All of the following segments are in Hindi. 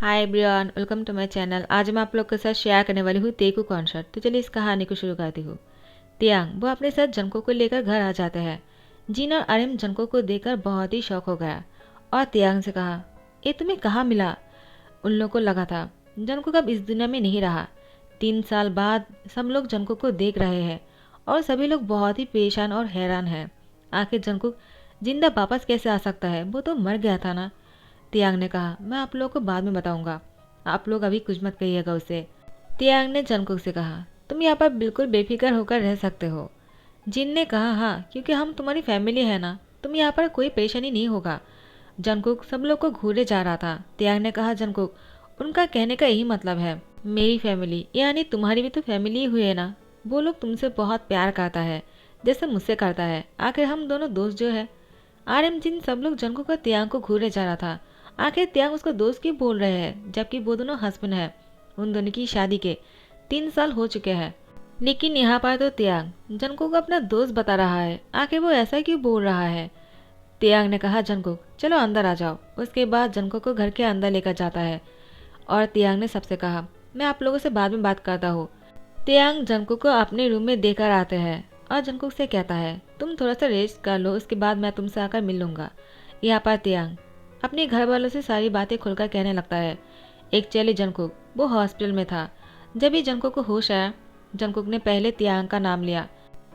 Hi everyone, welcome to my channel. आज मैं आप लोग के साथ शेयर करने वाली हूँ तेकू कॉन्सर्ट। तो चलिए इस कहानी को शुरू करती हूँ। तियांग वो अपने साथ जंको को लेकर घर आ जाते हैं। जिन और अरिम जंको को देखकर बहुत ही शौक हो गया और तियांग से कहा, ये तुम्हें कहाँ मिला? उन लोगों को लगा था जंको अब इस दुनिया में नहीं रहा। 3 साल बाद सब लोग जंको को देख रहे हैं और सभी लोग बहुत ही परेशान और हैरान हैं। आखिर जंकुक जिंदा वापस कैसे आ सकता है? वो तो मर गया था ना। तियांग ने कहा, मैं आप लोगों को बाद में बताऊंगा, आप लोग अभी कुछ मत कहिएगा उसे। तियांग ने जंकुक से कहा, तुम यहाँ पर बिल्कुल बेफिक्र होकर रह सकते हो। जिन ने कहा, हाँ क्योंकि हम तुम्हारी फैमिली है ना, तुम यहाँ पर कोई परेशानी नहीं होगा। जंकुक सब लोग को घूरे जा रहा था। तियांग ने कहा, जंकुक उनका कहने का यही मतलब है, मेरी फैमिली यानी तुम्हारी भी तो फैमिली ही हुई है ना। वो लोग तुमसे बहुत प्यार करता है जैसे मुझसे करता है। आखिर हम दोनों दोस्त जो है। आरएम जिन सब लोग जंकुक का तियांग को घूरे जा रहा था। आखिर त्याग उसको दोस्त क्यों बोल रहे हैं जबकि वो दोनों हस्बैंड है। उन दोनों की शादी के 3 साल हो चुके हैं, लेकिन यहाँ पर तो त्याग जंकुक को अपना दोस्त बता रहा है। आखिर वो ऐसा क्यों बोल रहा है? त्याग ने कहा, जंकुक चलो अंदर आ जाओ। उसके बाद जंकुक को घर के अंदर लेकर जाता है और त्याग ने सबसे कहा, मैं आप लोगों से बाद में बात करता हूँ। त्याग जंकुक को अपने रूम में देकर आते हैं और जंकुक से कहता है, तुम थोड़ा सा रेस्ट कर लो, उसके बाद मैं तुमसे आकर मिल लूंगा। यहाँ पर त्याग अपने घर वालों से सारी बातें खुलकर कहने लगता है। एक चैली जंकुक वो हॉस्पिटल में था। जब ही जंकुक को होश आया, जंकुक ने पहले तियांग का नाम लिया।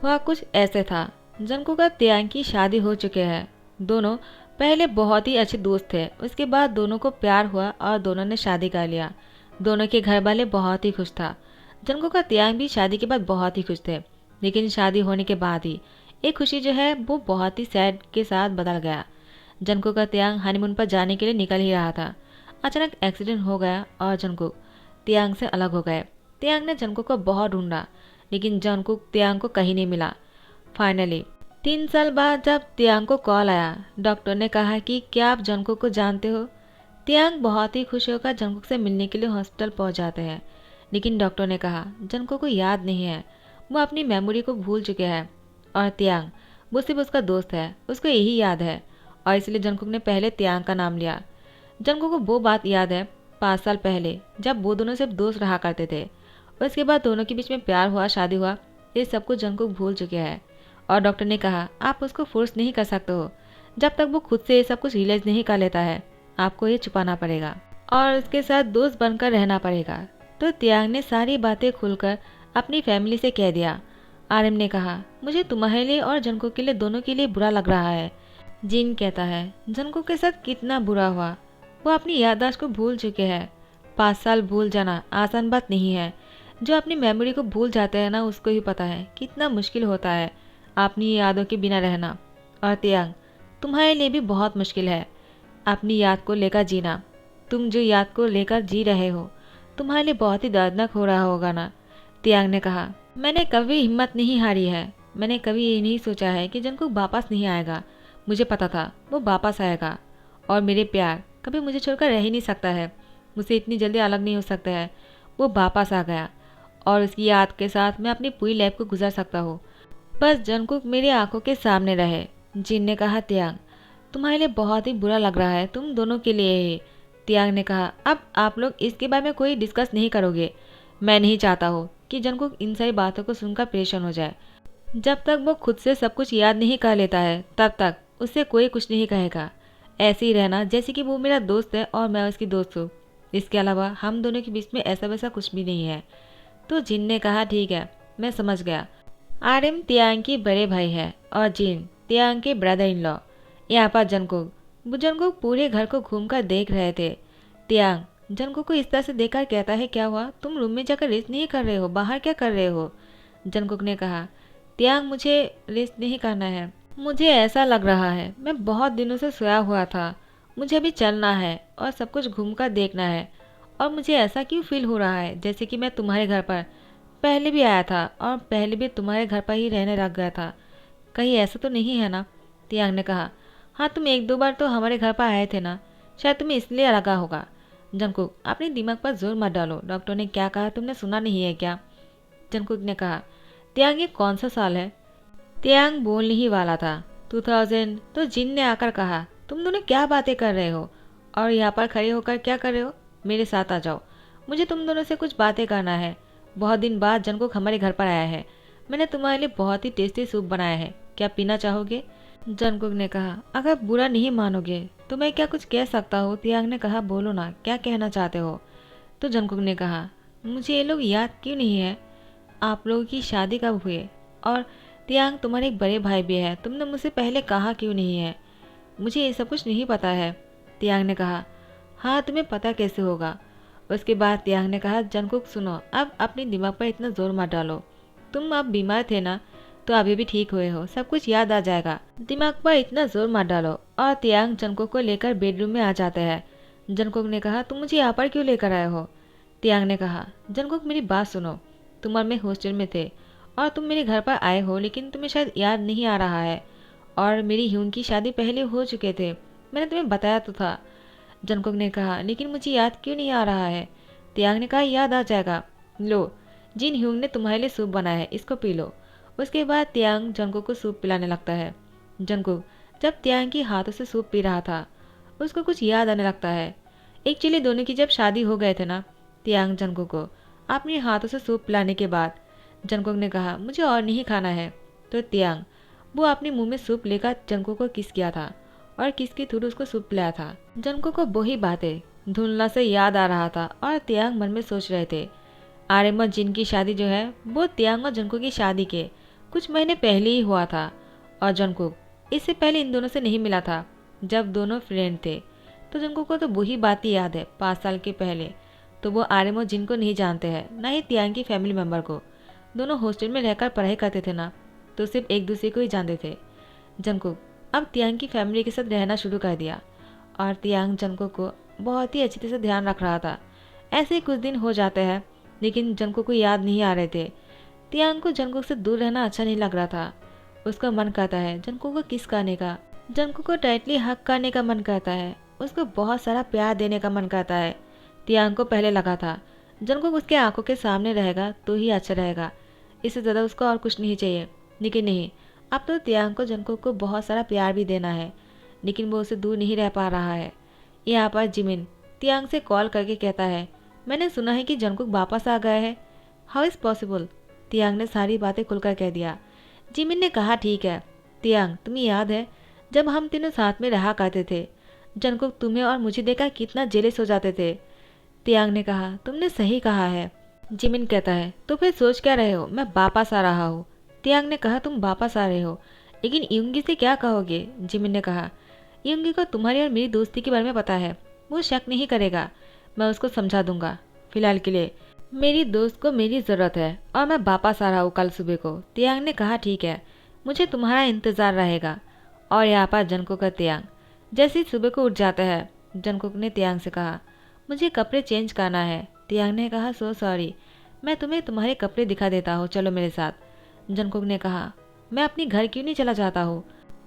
वह कुछ ऐसे था, जंकुक का तियांग की शादी हो चुके हैं। दोनों पहले बहुत ही अच्छे दोस्त थे। उसके बाद दोनों को प्यार हुआ और दोनों ने शादी कर लिया। दोनों के घर वाले बहुत ही खुश था। जंकुक का तियांग भी शादी के बाद बहुत ही खुश थे, लेकिन शादी होने के बाद ही एक खुशी जो है वो बहुत ही सैड के साथ बदल गया। जंकुक का तियांग हनीमून पर जाने के लिए निकल ही रहा था। अचानक एक्सीडेंट हो गया और जंकुक तियांग से अलग हो गए। तियांग ने जंकुक को बहुत ढूंढा, लेकिन जंकुक तियांग को कहीं नहीं मिला। फाइनली 3 साल बाद जब तियांग को कॉल आया, डॉक्टर ने कहा कि क्या आप जंकुक को जानते हो? तियांग बहुत ही खुश होकर जंकुक से मिलने के लिए हॉस्पिटल पहुंच जाते हैं, लेकिन डॉक्टर ने कहा जंकुक को याद नहीं है, वो अपनी मेमोरी को भूल चुके हैं। और तियांग वो सिर्फ उसका दोस्त है, उसको यही याद है और इसलिए जंकुक ने पहले तियांग का नाम लिया। जंकुक को वो बात याद है 5 साल पहले जब वो दोनों सिर्फ दोस्त रहा करते थे। उसके बाद दोनों के बीच में प्यार हुआ, शादी हुआ, ये सब कुछ जंकुक भूल चुके हैं। और डॉक्टर ने कहा, आप उसको फोर्स नहीं कर सकते हो। जब तक वो खुद से ये सब कुछ रियलाइज नहीं कर लेता है, आपको ये छुपाना पड़ेगा और उसके साथ दोस्त बनकर रहना पड़ेगा। तो तियांग ने सारी बातें खुलकर अपनी फैमिली से कह दिया। आर्यन ने कहा, मुझे तुम्हारे लिए और जंकुक के लिए दोनों के लिए बुरा लग रहा है। जिन कहता है, जंकुक के साथ कितना बुरा हुआ, वो अपनी याददाश्त को भूल चुके हैं। 5 साल भूल जाना आसान बात नहीं है। जो अपनी मेमोरी को भूल जाते हैं ना, उसको ही पता है कितना मुश्किल होता है अपनी यादों के बिना रहना। और तियांग तुम्हारे लिए भी बहुत मुश्किल है अपनी याद को लेकर जीना। तुम जो याद को लेकर जी रहे हो, तुम्हारे लिए बहुत ही दर्दनाक हो रहा होगा ना। तियांग ने कहा, मैंने कभी हिम्मत नहीं हारी है। मैंने कभी ये नहीं सोचा है कि जंकुक वापस नहीं आएगा। मुझे पता था वो वापस आएगा और मेरे प्यार कभी मुझे छोड़कर रह ही नहीं सकता है, मुझसे इतनी जल्दी अलग नहीं हो सकता है। वो वापस आ गया और उसकी याद के साथ मैं अपनी पूरी लाइफ को गुजार सकता हूँ। बस जंकुक मेरी आंखों के सामने रहे। जिन ने कहा, तियांग तुम्हारे लिए बहुत ही बुरा लग रहा है, तुम दोनों के लिए ही। तियांग ने कहा, अब आप लोग इसके बारे में कोई डिस्कस नहीं करोगे। मैं नहीं चाहता हूँ कि जंकुक इन सारी बातों को सुनकर परेशान हो जाए। जब तक वो खुद से सब कुछ याद नहीं कर लेता है, तब तक उससे कोई कुछ नहीं कहेगा। ऐसे ही रहना जैसे कि वो मेरा दोस्त है और मैं उसकी दोस्त हूँ। इसके अलावा हम दोनों के बीच में ऐसा वैसा कुछ भी नहीं है। तो जिन ने कहा, ठीक है मैं समझ गया। आर्यन तियांग के बड़े भाई है और जिन तियांग के ब्रदर इन लॉ। यहाँ पर जंकुक पूरे घर को घूमकर देख रहे थे। तियांग जंकुक को इस तरह से देखकर कहता है, क्या हुआ, तुम रूम में जाकर रेस्ट नहीं कर रहे हो, बाहर क्या कर रहे हो? जंकुक ने कहा, तियांग मुझे रेस्ट नहीं करना है, मुझे ऐसा लग रहा है मैं बहुत दिनों से सोया हुआ था। मुझे अभी चलना है और सब कुछ घूमकर देखना है। और मुझे ऐसा क्यों फील हो रहा है जैसे कि मैं तुम्हारे घर पर पहले भी आया था और पहले भी तुम्हारे घर पर ही रहने लग गया था। कहीं ऐसा तो नहीं है ना? तियांग ने कहा, हाँ तुम 1-2 बार तो हमारे घर पर आए थे ना, शायद तुम्हें इसलिए लगा होगा। जंकुक अपने दिमाग पर जोर मत डालो, डॉक्टर ने क्या कहा तुमने सुना नहीं है क्या? जंकुक ने कहा, तियांग ये कौन सा साल है? तियांग बोलने ही वाला था 2000। तो जिन ने आकर कहा, तुम दोनों क्या बातें कर रहे हो और यहाँ पर खड़े होकर क्या कर रहे हो? मेरे साथ आ जाओ, मुझे तुम दोनों से कुछ बातें करना है। बहुत दिन बाद जंगकुक हमारे घर पर आया है। मैंने तुम्हारे लिए बहुत ही टेस्टी सूप बनाया है, क्या पीना चाहोगे? जंगकुक ने कहा, अगर बुरा नहीं मानोगे तो मैं क्या कुछ कह सकता हूँ? तियांग ने कहा, बोलो ना, क्या कहना चाहते हो? तो जंगकुक ने कहा, मुझे ये लोग याद क्यों नहीं है? आप लोगों की शादी कब हुई? और तियांग, तुम्हारे एक बड़े भाई भी है, तुमने मुझसे पहले कहा क्यों नहीं है? मुझे ये सब कुछ नहीं पता है। तियांग ने कहा, हाँ तुम्हें पता कैसे होगा? उसके बाद तियांग ने कहा, जंगकुक सुनो, अब अपने दिमाग पर इतना जोर मत डालो। तुम अब बीमार थे ना, तो अभी भी ठीक हुए हो, सब कुछ याद आ जाएगा। दिमाग पर इतना जोर मत डालो। और तियांग जंगकुक को लेकर बेडरूम में आ जाते हैं। जंगकुक ने कहा, तुम मुझे यहाँ पर क्यों लेकर आए हो? तियांग ने कहा, जंगकुक मेरी बात सुनो, तुम और मैं हॉस्टल में थे और तुम मेरे घर पर आए हो, लेकिन तुम्हें शायद याद नहीं आ रहा है। और मेरी ह्यून की शादी पहले हो चुके थे, मैंने तुम्हें बताया तो था। जंगकुक ने कहा, लेकिन मुझे याद क्यों नहीं आ रहा है? तियांग ने कहा, याद आ जाएगा। लो, जिन ह्यूंग ने तुम्हारे लिए सूप बनाया है, इसको पी लो। उसके बाद तियांग जंगकुक को सूप पिलाने लगता है। जंगकुक जब तियांग के हाथों से सूप पी रहा था, उसको कुछ याद आने लगता है। एक्चुअली दोनों की जब शादी हो गए थे ना, तियांग जंगकुक को अपने हाथों से सूप पिलाने के बाद जंगकुक ने कहा, मुझे और नहीं खाना है। तो तियांग वो अपने मुंह में सूप लेकर जंगकुक को किस किया था और किस के थ्रू उसको सूप पिलाया था। जंगकुक को वही बातें धुंधला से याद आ रहा था और तियांग मन में सोच रहे थे, आर्यन और जिन की शादी जो है वो तियांग और जंगकुक की शादी के कुछ महीने पहले ही हुआ था। और जंगकुक इससे पहले इन दोनों से नहीं मिला था जब दोनों फ्रेंड थे। तो जंगकुक को तो वही बात ही याद है 5 साल के पहले। तो वो आर्यन और जिन को नहीं जानते हैं, ना ही तियांग की फैमिली मेम्बर को। दोनों हॉस्टल में रहकर पढ़ाई करते थे ना, तो सिर्फ एक दूसरे को ही जानते थे। जंगकुक अब तियांग की फैमिली के साथ रहना शुरू कर दिया और तियांग जंगकुक को बहुत ही अच्छी तरह से ध्यान रख रहा था। ऐसे ही कुछ दिन हो जाते हैं, लेकिन जंगकुक को याद नहीं आ रहे थे। तियांग को जंगकुक से दूर रहना अच्छा नहीं लग रहा था। उसका मन करता है जंगकुक को किस करने का, जंगकुक को टाइटली हक करने का मन करता है, उसको बहुत सारा प्यार देने का मन करता है। तियांग को पहले लगा था जंगकुक उसके आंखों के सामने रहेगा तो ही अच्छा रहेगा, इससे ज़्यादा उसको और कुछ नहीं चाहिए। लेकिन नहीं, अब तो तियांग को जंगकुक को बहुत सारा प्यार भी देना है, लेकिन वो उसे दूर नहीं रह पा रहा है। यहाँ पर जिमिन तियांग से कॉल करके कहता है, मैंने सुना है कि जंगकुक वापस आ गया है। How is possible? तियांग ने सारी बातें खुलकर कह दिया। जिमिन ने कहा, ठीक है तियांग, तुम्हें याद है जब हम तीनों साथ में रहा करते थे, जंगकुक तुम्हें और मुझे देखा कितना जेलस हो जाते थे। तियांग ने कहा, तुमने सही कहा है। जिमिन कहता है, तो फिर सोच क्या रहे हो? मैं वापस आ रहा हूँ। तियांग ने कहा, तुम वापस आ रहे हो, लेकिन युंगी से क्या कहोगे? जिमिन ने कहा, युंगी को तुम्हारी और मेरी दोस्ती के बारे में पता है, वो शक नहीं करेगा, मैं उसको समझा दूंगा। फिलहाल के लिए मेरी दोस्त को मेरी ज़रूरत है और मैं वापस आ रहा हूँ कल सुबह को। तियांग ने कहा, ठीक है, मुझे तुम्हारा इंतज़ार रहेगा। और यहाँ पर जंगकुक का तियांग जैसे ही सुबह को उठ जाता है, जंगकुक ने तियांग से कहा, मुझे कपड़े चेंज करना है। तियांग ने कहा, सो सॉरी, मैं तुम्हें तुम्हारे कपड़े दिखा देता हूँ, चलो मेरे साथ। जंगकुक ने कहा, मैं अपने घर क्यों नहीं चला जाता हूँ?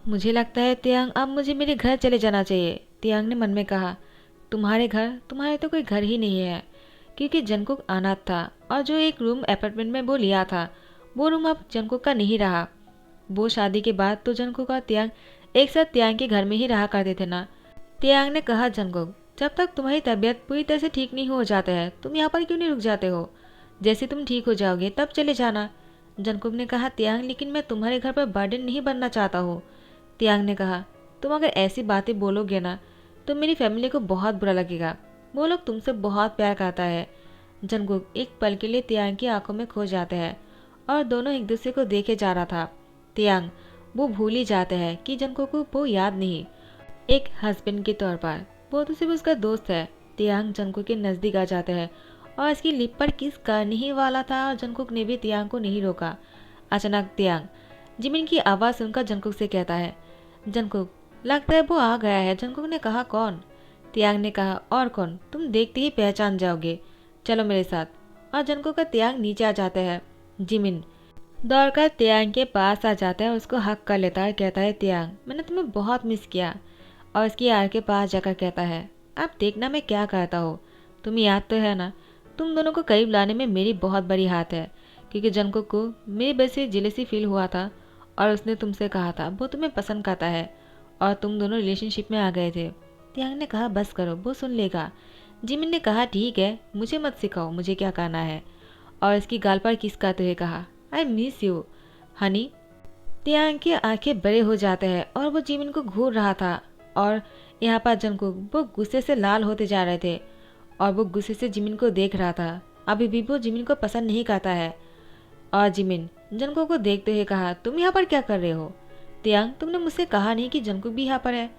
मुझे लगता है तियांग, अब मुझे मेरे घर चले जाना चाहिए। तियांग ने मन में कहा, तुम्हारे घर? तुम्हारे तो कोई घर ही नहीं है, क्योंकि जंगकुक अनाथ था और जो एक रूम अपार्टमेंट में वो लिया था, वो रूम अब जंगकुक का नहीं रहा। वो शादी के बाद तो जंगकुक और तियांग एक साथ तियांग के घर में ही रहा करते थे ना। तियांग ने कहा, जंगकुक, जब तक तुम्हारी तबीयत पूरी तरह से ठीक नहीं हो जाता है, तुम यहाँ पर क्यों नहीं रुक जाते हो? जैसे तुम ठीक हो जाओगे तब चले जाना। जंगकुक ने कहा, तियांग, लेकिन मैं तुम्हारे घर पर बर्डन नहीं बनना चाहता हूँ। तियांग ने कहा, तुम अगर ऐसी बातें बोलोगे ना तो मेरी फैमिली को बहुत बुरा लगेगा, वो लोग तुमसे बहुत प्यार करता है। जंगकुक एक पल के लिए तियांग की आंखों में खो जाते हैं और दोनों एक दूसरे को देखे जा रहा था। तियांग वो भूल ही जाते हैं कि जंगकुक को वो याद नहीं, एक हस्बैंड के तौर पर वो तो सिर्फ उसका दोस्त है। तियांग जंगकुक के नज़दीक आ जाते हैं और इसकी लिप पर किस करने ही वाला था और जंगकुक ने भी तियांग को नहीं रोका। अचानक तियांग जिमिन की आवाज़ सुनकर जंगकुक से कहता है, जंगकुक, लगता है वो आ गया है। जंगकुक ने कहा, कौन? तियांग ने कहा, और कौन, तुम देखते ही पहचान जाओगे, चलो मेरे साथ। और जंगकुक का तियांग नीचे आ जाते हैं। जिमिन दौड़कर तियांग के पास आ जाता है, उसको हक कर लेता है, कहता है, तियांग, मैंने तुम्हें बहुत मिस किया। और उसकी यार के पास जाकर कहता है, अब देखना मैं क्या करता हूँ, तुम्हें याद तो है ना, तुम दोनों को करीब लाने में मेरी बहुत बड़ी हाथ है, क्योंकि जंगकुक को मेरी वजह से जेलसी फील हुआ था और उसने तुमसे कहा था वो तुम्हें पसंद करता है और तुम दोनों रिलेशनशिप में आ गए थे। तियांग ने कहा, बस करो, वो सुन लेगा। जिमिन ने कहा ठीक है, मुझे मत सिखाओ मुझे क्या करना है, और इसकी गाल पर किस करते हुए कहा आई मिस यू हनी। तियांग की आंखें बड़े हो जाते हैं और वो जिमिन को घूर रहा था, और यहाँ पर जंगकुक वो गुस्से से लाल होते जा रहे थे और वो गुस्से से जिमिन को देख रहा था। अभी भी वो जिमिन को पसंद नहीं करता है। और जिमिन जंगकुक को देखते हुए कहा तुम यहाँ पर क्या कर रहे हो? तियांग तुमने मुझसे कहा नहीं कि जंगकुक भी यहाँ पर है?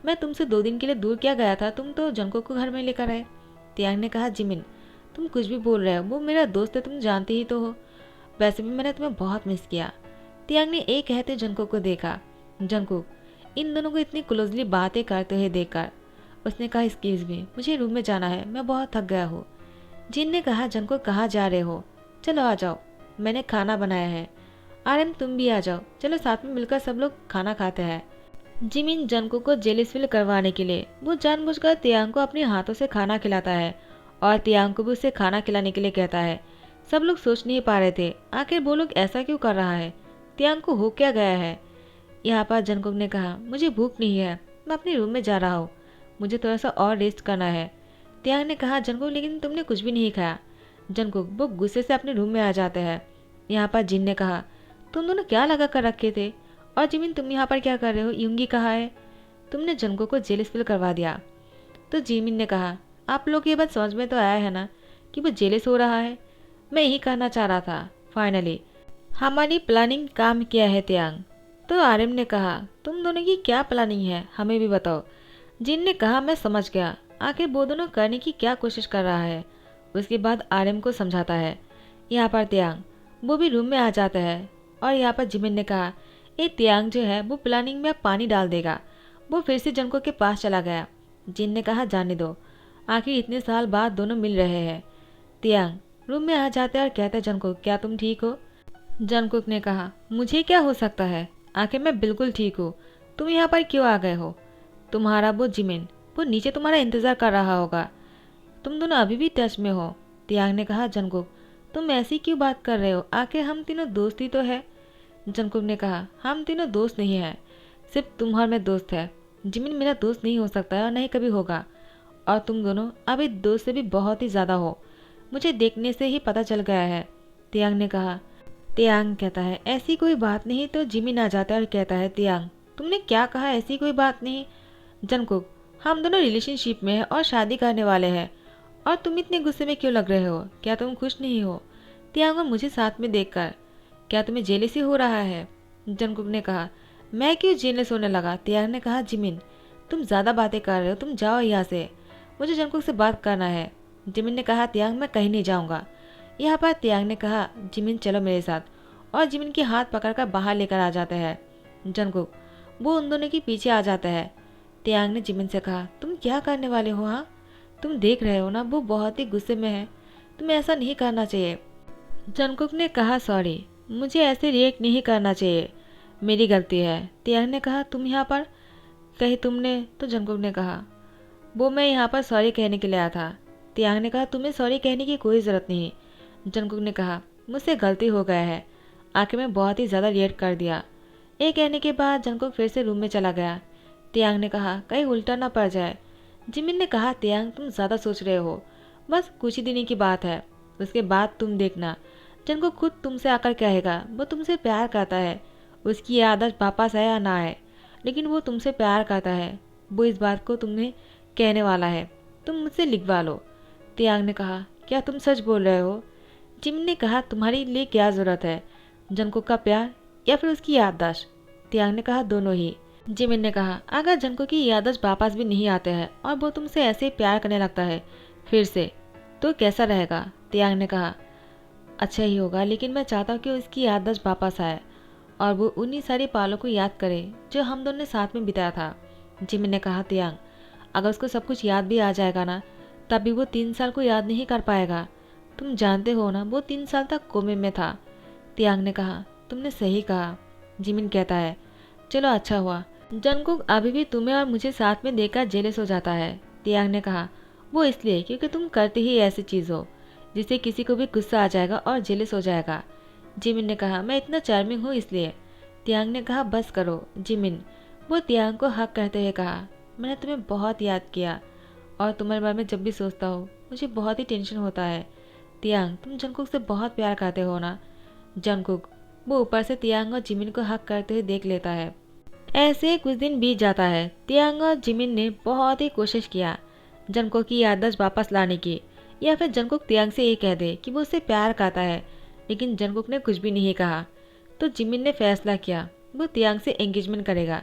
मैं तुमसे 2 दिन के लिए दूर क्या गया था, तुम तो जंगकुक को घर में लेकर आए। तियांग ने कहा जिमिन तुम कुछ भी बोल रहे हो, वो मेरा दोस्त है, तुम जानते ही तो हो। वैसे भी मैंने तुम्हें बहुत मिस किया। तियांग ने एक कहते जंगकुक को देखा। जंगकुक इन दोनों को इतनी क्लोजली बातें करते हुए देखकर उसने कहा एक्सक्यूज मी, मुझे रूम में जाना है, मैं बहुत थक गया हूँ। जिन ने कहा जंगकुक कहाँ जा रहे हो? चलो आ जाओ, मैंने खाना बनाया है। आरएम तुम भी आ जाओ, चलो साथ में मिलकर सब लोग खाना खाते हैं। जिमिन जंगकुक को जेलिस फील करवाने के लिए वो जानबूझकर तियांग को अपने हाथों से खाना खिलाता है और तियांग को भी उसे खाना खिलाने के लिए कहता है। सब लोग सोच नहीं पा रहे थे आखिर वो लोग ऐसा क्यों कर रहा है, तियांग को हो क्या गया है। यहाँ पर जंगकुक ने कहा मुझे भूख नहीं है, मैं अपने रूम में जा रहा हूँ, मुझे थोड़ा सा और रेस्ट करना है। तियांग ने कहा जंगकुक लेकिन तुमने कुछ भी नहीं खाया। जंगकुक वो गुस्से से अपने रूम में आ जाते हैं। यहाँ पर जिन ने कहा तुम दोनों क्या लगा कर रखे थे, और जिमिन तुम यहाँ पर क्या कर रहे हो, यूंगी कहाँ है? तुमने जंगकुक को जेलिस फील करवा दिया। तो जिमिन ने कहा आप लोग ये बात समझ में तो आया है ना कि वो जेलिस हो रहा है, मैं यही कहना चाह रहा था। फाइनली हमारी प्लानिंग काम किया है तियांग। तो आर्यन ने कहा तुम दोनों की क्या प्लानिंग है, हमें भी बताओ। जिन ने कहा मैं समझ गया, आखिर वो दोनों करने की क्या कोशिश कर रहा है। उसके बाद आर्यन को समझाता है। यहाँ पर तियांग वो भी रूम में आ जाता है और यहाँ पर जिमिन ने कहा ये तियांग जो है वो प्लानिंग में पानी डाल देगा। वो फिर से जंगकुक के पास चला गया। जिन ने कहा जाने दो, आखिर इतने साल बाद दोनों मिल रहे हैं। तियांग रूम में आ जाते हैं और कहते हैं जंगकुक क्या तुम ठीक हो? जंगकुक ने कहा मुझे क्या हो सकता है, आखिर मैं बिल्कुल ठीक हूँ, तुम यहाँ पर क्यों आ गए हो? तुम्हारा वो जिमिन वो नीचे तुम्हारा इंतज़ार कर रहा होगा, तुम दोनों अभी भी टच में हो। तियांग ने कहा जंगकुक तुम ऐसी क्यों बात कर रहे हो, आखिर हम तीनों दोस्त ही तो है। जंगकुक ने कहा हम तीनों दोस्त नहीं हैं, सिर्फ तुम और मैं दोस्त है। जिमिन मेरा दोस्त नहीं हो सकता है और नहीं कभी होगा, और तुम दोनों अभी दोस्त से भी बहुत ही ज़्यादा हो, मुझे देखने से ही पता चल गया है। तियांग ने कहा। तियांग कहता है ऐसी कोई बात नहीं। तो जिमिन आ जाता है और कहता है तियांग तुमने क्या कहा, ऐसी कोई बात नहीं। जंगकुक हम दोनों रिलेशनशिप में हैं और शादी करने वाले हैं, और तुम इतने गुस्से में क्यों लग रहे हो, क्या तुम खुश नहीं हो? तियांग और मुझे साथ में देखकर क्या तुम्हें जेलसी हो रहा है? जंगकुक ने कहा मैं क्यों जेलस होने लगा? तियांग ने कहा जिमिन तुम ज़्यादा बातें कर रहे हो, तुम जाओ यहाँ से, मुझे जंगकुक से बात करना है। जिमिन ने कहा तियांग मैं कहीं नहीं जाऊँगा। यहाँ पर तियांग ने कहा जिमिन चलो मेरे साथ, और जिमिन के हाथ पकड़कर बाहर लेकर आ जाते हैं। जंगकुक वो उन दोनों के पीछे आ जाता है। तियांग ने जिमिन से कहा तुम क्या करने वाले हो? हाँ तुम देख रहे हो ना वो बहुत ही गुस्से में है, तुम्हें ऐसा नहीं करना चाहिए। जंगकुक ने कहा सॉरी, मुझे ऐसे रिएक्ट नहीं करना चाहिए, मेरी गलती है। तियांग ने कहा तुम यहाँ पर कहीं तुमने? तो जंगकुक ने कहा वो मैं यहाँ पर सॉरी कहने के लिए आया था। तियांग ने कहा तुम्हें सॉरी कहने की कोई ज़रूरत नहीं। जंगकुक ने कहा मुझसे गलती हो गया है, आखिर में बहुत ही ज़्यादा रिएक्ट कर दिया। ये कहने के बाद जंगकुक फिर से रूम में चला गया। तियांग ने कहा कहीं उल्टा ना पड़ जाए। जिमिन ने कहा तियांग तुम ज़्यादा सोच रहे हो, बस कुछ ही दिनों की बात है, उसके बाद तुम देखना जंगकुक खुद तुमसे आकर कहेगा वो तुमसे प्यार करता है, उसकी ये आदत वापस आए या ना आए, लेकिन वो तुमसे प्यार करता है, वो इस बात को तुम्हें कहने वाला है, तुम मुझसे लिखवा लो। तियांग ने कहा क्या तुम सच बोल रहे हो? जिमिन ने कहा तुम्हारे लिए क्या ज़रूरत है, जंगकुक का प्यार या फिर उसकी याददाश्त? तियांग ने कहा दोनों ही। जिमिन ने कहा अगर जंगकुक की याददाश्त वापस भी नहीं आते हैं और वो तुमसे ऐसे ही प्यार करने लगता है फिर से, तो कैसा रहेगा? तियांग ने कहा अच्छा ही होगा, लेकिन मैं चाहता हूँ कि उसकी याददाश्त वापस आए और वो उन्हीं सारी पालों को याद करे जो हम दोनों ने साथ में बिताया था। जिमिन ने कहा तियांग अगर उसको सब कुछ याद भी आ जाएगा ना, तभी वो 3 साल को याद नहीं कर पाएगा, तुम जानते हो ना वो 3 साल तक कोमे में था। तियांग ने कहा तुमने सही कहा। जिमिन कहता है चलो अच्छा हुआ, जंगकुक अभी भी तुम्हें और मुझे साथ में देखकर जेलस हो जाता है। तियांग ने कहा वो इसलिए क्योंकि तुम करते ही ऐसी चीज़ हो जिससे किसी को भी गुस्सा आ जाएगा और जेलस हो जाएगा। जिमिन ने कहा मैं इतना चार्मिंग हूँ इसलिए। तियांग ने कहा बस करो जिमिन। वो तियांग को हक करते हुए कहा मैंने तुम्हें बहुत याद किया और तुम्हारे बारे में जब भी सोचता हूँ मुझे बहुत ही टेंशन होता है। तियांग, तुम जंगकुक से बहुत प्यार करते हो ना? जंगकुक वो ऊपर से तियांग और जिमिन को हक करते हुए देख लेता है। ऐसे कुछ दिन बीत जाता है। तियांग और जिमिन ने बहुत ही कोशिश किया जंगकुक की याददाश्त वापस लाने की, या फिर जंगकुक तियांग से ये कह दे कि वो उससे प्यार करता है, लेकिन जंगकुक ने कुछ भी नहीं कहा। तो जिमिन ने फैसला किया वो तियांग से एंगेजमेंट करेगा।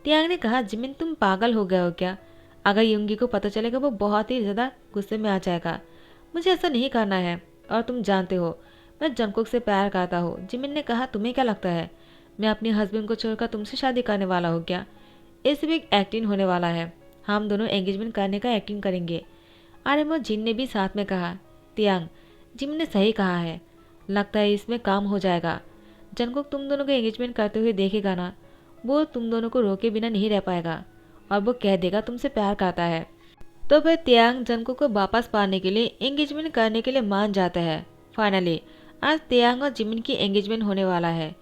तियांग ने कहा, जिमिन तुम पागल हो गए हो क्या? अगर युंगी को पता चलेगा वो बहुत ही ज़्यादा गुस्से में आ जाएगा। मुझे ऐसा नहीं करना है, और तुम जानते हो मैं जंगकुक से प्यार करता हूँ। जिमिन ने कहा, तुम्हें क्या लगता है मैं अपने हस्बैंड को छोड़कर तुमसे शादी करने वाला हूँ क्या? ये सिर्फ एक एक्टिंग होने वाला है। हम दोनों एंगेजमेंट करने का एक्टिंग करेंगे। आर्यन और जिन ने भी साथ में कहा, तियांग, जिमिन ने सही कहा है, लगता है इसमें काम हो जाएगा। जंगकुक तुम दोनों को एंगेजमेंट करते हुए देखेगा ना, वो तुम दोनों को रोके बिना नहीं रह पाएगा और वो कह देगा तुमसे प्यार करता है। तो फिर तियांग जंगकुक को वापस पाने के लिए एंगेजमेंट करने के लिए मान जाता है। फाइनली आज तियांग और जिमिन की एंगेजमेंट होने वाला है।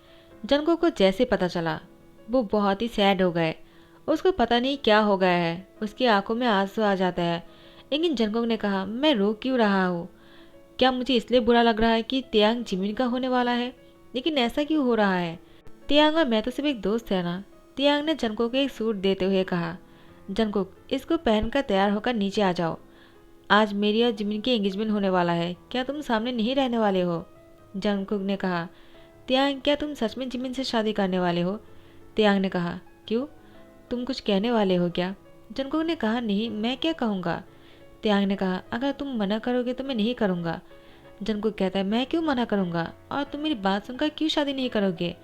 जंगकुक को जैसे पता चला वो बहुत ही सैड हो गए। उसको पता नहीं क्या हो गया है, उसकी आंखों में आंसू आ जाता है। लेकिन जंगकुक ने कहा, मैं रो क्यों रहा हूँ? क्या मुझे इसलिए बुरा लग रहा है कि तियांग जिमिन का होने वाला है? लेकिन ऐसा क्यों हो रहा है? तियांग और मैं तो सिर्फ एक दोस्त है ना। तियांग ने जंगकुक को एक सूट देते हुए कहा, जंगकुक इसको पहनकर तैयार होकर नीचे आ जाओ। आज मेरी और जिमिन की एंगेजमेंट होने वाला है, क्या तुम सामने नहीं रहने वाले हो? जंगकुक ने कहा, तियांग क्या तुम सच में जिमिन से शादी करने वाले हो? तियांग ने कहा, क्यों, तुम कुछ कहने वाले हो क्या? जंगकुक ने कहा, नहीं, मैं क्या कहूँगा? तियांग ने कहा, अगर तुम मना करोगे तो मैं नहीं करूँगा। जंगकुक कहता है, मैं क्यों मना करूँगा, और तुम मेरी बात सुनकर क्यों शादी नहीं करोगे?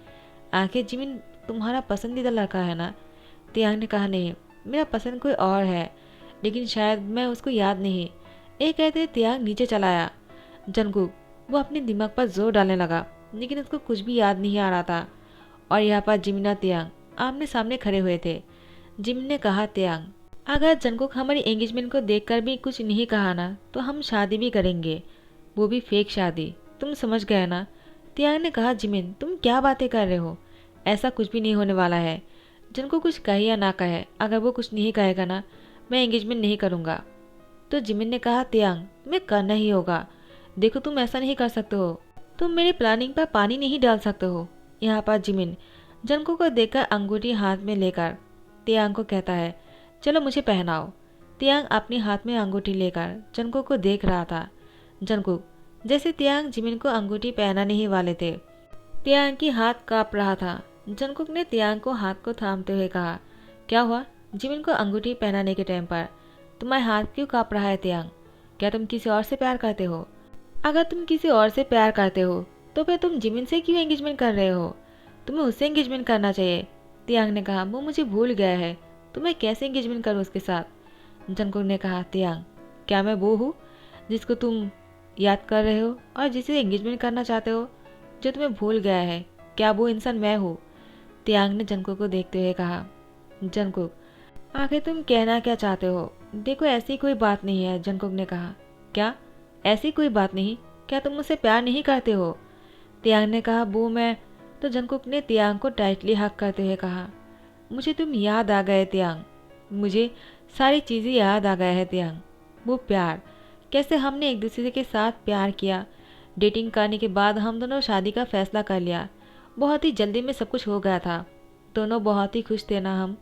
आखिर जिमिन तुम्हारा पसंदीदा लड़का है ना? तियांग ने कहा, नहीं, मेरा पसंद कोई और है, लेकिन शायद मैं उसको याद नहीं। ये कहते तियांग नीचे चला आया। जंगकुक वो अपने दिमाग पर जोर डालने लगा, लेकिन उसको कुछ भी याद नहीं आ रहा था। और यहाँ पर जिमिन और तियांग आमने सामने खड़े हुए थे। जिमिन ने कहा, तियांग अगर जंगकुक हमारी एंगेजमेंट को देखकर भी कुछ नहीं कहा ना, तो हम शादी भी करेंगे, वो भी फेक शादी, तुम समझ गए ना? तियांग ने कहा, जिमिन तुम क्या बातें कर रहे हो, ऐसा कुछ भी नहीं होने वाला है। जंगकुक कुछ कहे या ना कहे, अगर वो कुछ नहीं कहेगा ना, मैं एंगेजमेंट नहीं करूँगा। तो जिमिन ने कहा, तियांग तुम्हें करना ही होगा, देखो तुम ऐसा नहीं कर सकते हो, तुम मेरी प्लानिंग पर पानी नहीं डाल सकते हो। यहाँ पर जिमिन जंगकुक को देखकर अंगूठी हाथ में लेकर तियांग को कहता है, चलो मुझे पहनाओ। तियांग अपने हाथ में अंगूठी लेकर जंगकुक को देख रहा था। जंगकुक जैसे तियांग जिमिन को अंगूठी पहनाने ही वाले थे, तियांग की हाथ कांप रहा था। जंगकुक ने तियांग को हाथ को थामते हुए कहा, क्या हुआ? जिमिन को अंगूठी पहनाने के टाइम पर तुम्हारा हाथ क्यों कांप रहा है तियांग? क्या तुम किसी और से प्यार करते हो? अगर तुम किसी और से प्यार करते हो तो फिर तुम जिमिन से क्यों एंगेजमेंट कर रहे हो? तुम्हें उससे एंगेजमेंट करना चाहिए। तियांग ने कहा, वो मुझे भूल गया है, तो मैं कैसे एंगेजमेंट करूँ उसके साथ? जंगकुक ने कहा, तियांग क्या मैं वो हूँ जिसको तुम याद कर रहे हो और जिसे एंगेजमेंट करना चाहते हो, जो तुम्हें भूल गया है? क्या वो इंसान मैं हूँ? तियांग ने जंगकुक को देखते हुए कहा, जंगकुक आखिर तुम कहना क्या चाहते हो? देखो ऐसी कोई बात नहीं है। जंगकुक ने कहा, क्या ऐसी कोई बात नहीं? क्या तुम मुझसे प्यार नहीं करते हो? तियांग ने कहा, वो मैं। तो जंगकुक ने तियांग को टाइटली हक करते हुए कहा, मुझे तुम याद आ गए तियांग, मुझे सारी चीज़ें याद आ गया है तियांग। वो प्यार, कैसे हमने एक दूसरे के साथ प्यार किया, डेटिंग करने के बाद हम दोनों शादी का फैसला कर लिया, बहुत ही जल्दी में सब कुछ हो गया था, दोनों बहुत ही खुश थे ना हम।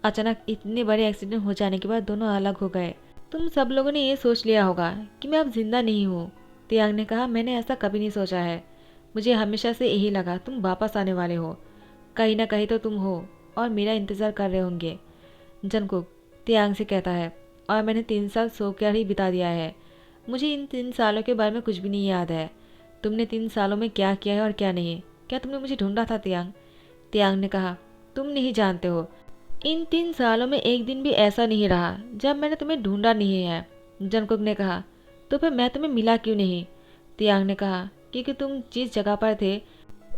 अचानक इतने बड़े एक्सीडेंट हो जाने के बाद दोनों अलग हो गए। तुम सब लोगों ने ये सोच लिया होगा कि मैं अब जिंदा नहीं हूँ। तियांग ने कहा, मैंने ऐसा कभी नहीं सोचा है, मुझे हमेशा से यही लगा तुम वापस आने वाले हो, कहीं ना कहीं तो तुम हो और मेरा इंतज़ार कर रहे होंगे। जंगकुक तियांग से कहता है, और मैंने 3 साल सो कर ही बिता दिया है, मुझे इन 3 सालों के बारे में कुछ भी नहीं याद है। तुमने 3 सालों में क्या किया है और क्या नहीं, क्या तुमने मुझे ढूंढा था तियांग? तियांग ने कहा, तुम नहीं जानते हो, इन 3 सालों में एक दिन भी ऐसा नहीं रहा जब मैंने तुम्हें ढूंढा नहीं है। जंगकुक ने कहा, तो फिर मैं तुम्हें मिला क्यों नहीं? तियांग ने कहा, क्योंकि तुम जिस जगह पर थे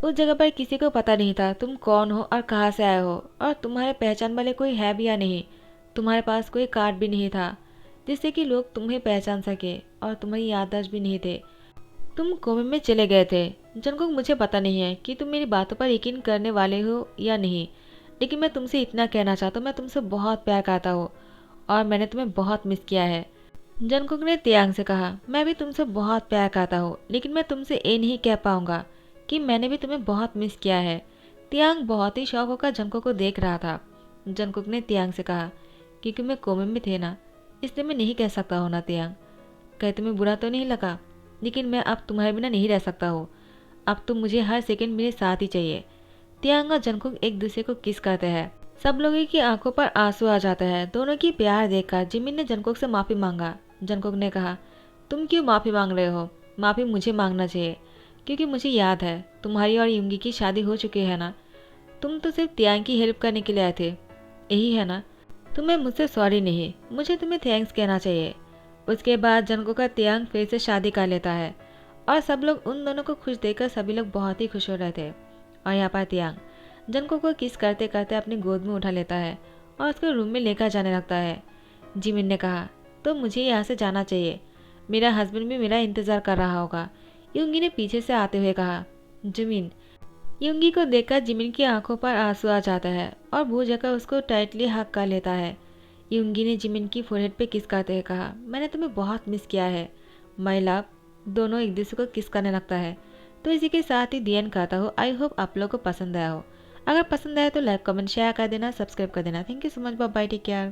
उस जगह पर किसी को पता नहीं था तुम कौन हो और कहाँ से आए हो, और तुम्हारे पहचान वाले कोई है भी या नहीं। तुम्हारे पास कोई कार्ड भी नहीं था जिससे कि लोग तुम्हें पहचान सके, और तुम्हारी याददाश्त भी नहीं थे, तुम कोमे में चले गए थे। जंगकुक मुझे पता नहीं है कि तुम मेरी बातों पर यकीन करने वाले हो या नहीं, लेकिन मैं तुमसे इतना कहना चाहता हूँ, मैं तुमसे बहुत प्यार करता हूँ और मैंने तुम्हें बहुत मिस किया है। जंगकुक ने तियांग से कहा, मैं भी तुमसे बहुत प्यार करता हूँ, लेकिन मैं तुमसे ये नहीं कह पाऊंगा कि मैंने भी तुम्हें बहुत मिस किया है। तियांग बहुत ही शौक होकर जंगकुक को देख रहा था। जंगकुक ने तियांग से कहा, क्योंकि मैं कोमे में थे ना, इसलिए मैं नहीं कह सकता हूँ ना तियांग। कहे तुम्हें बुरा तो नहीं लगा, लेकिन मैं अब तुम्हारे बिना नहीं रह सकता हूँ। अब तुम मुझे हर सेकंड मेरे साथ ही चाहिए। तियांग और जंगकुक एक दूसरे को किस करते हैं। सब लोगों की आंखों पर आंसू आ जाता है। दोनों की प्यार देखकर जिमिन ने जंगकुक से माफ़ी मांगा। जंगकुक ने कहा, तुम क्यों माफ़ी मांग रहे हो? माफ़ी मुझे मांगना चाहिए, क्योंकि मुझे याद है तुम्हारी और युंगी की शादी हो चुकी है ना। तुम तो सिर्फ तियांग की हेल्प करने के लिए आए थे, यही है ना? तुम्हें मुझसे सॉरी नहीं, मुझे तुम्हें थैंक्स कहना चाहिए। उसके बाद जंगकुक का तियांग फिर से शादी कर लेता है और सब लोग उन दोनों को खुश देखकर सभी लोग बहुत ही खुश हो रहे थे। और यहाँ पर तियांग जंगकुक को किस करते करते अपनी गोद में उठा लेता है और उसको रूम में लेकर जाने लगता है। जिमिन ने कहा, तो मुझे यहाँ से जाना चाहिए, मेरा हस्बैंड भी मेरा इंतज़ार कर रहा होगा। युंगी ने पीछे से आते हुए कहा। जिमिन युंगी को देखकर जिमिन की आंखों पर आंसू आ जाता है और वो जाकर उसको टाइटली हक कर लेता है। युंगी ने जिमिन की फोरहेड पे किस करते हुए कहा, मैंने तुम्हें बहुत मिस किया है माय लव। दोनों एक दूसरे को किस करने लगता है। तो इसी के साथ ही दी एंड करता हूँ। आई होप आप लोगों को पसंद आया हो। अगर पसंद आया तो लाइक कमेंट शेयर कर देना, सब्सक्राइब कर देना। Thank you so much, bye bye, take care.